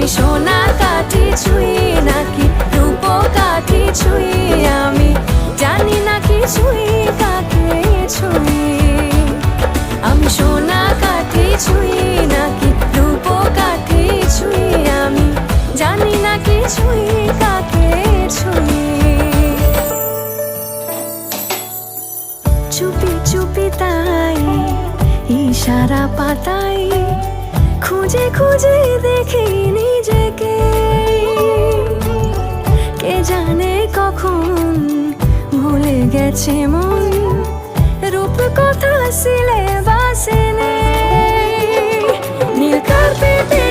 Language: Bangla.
আমি সোনা কাঠি ছুঁই নাকি রূপ কাঠি ছুঁই, আমি জানি না কিছুই কাকে ছুঁই। আমি সোনা কাঠি ছুঁই নাকি রূপ কাঠি ছুঁই, আমি জানি না কিছুই কাকে ছুঁই। চুপি চুপি তাই ইশারা পাতাই, খুঁজে খুঁজে দেখি নিজেকে। কে জানে কখন ভুলে গেছে মন, রূপ কথা সিলেবাসে নেই। নীল কার্পেটে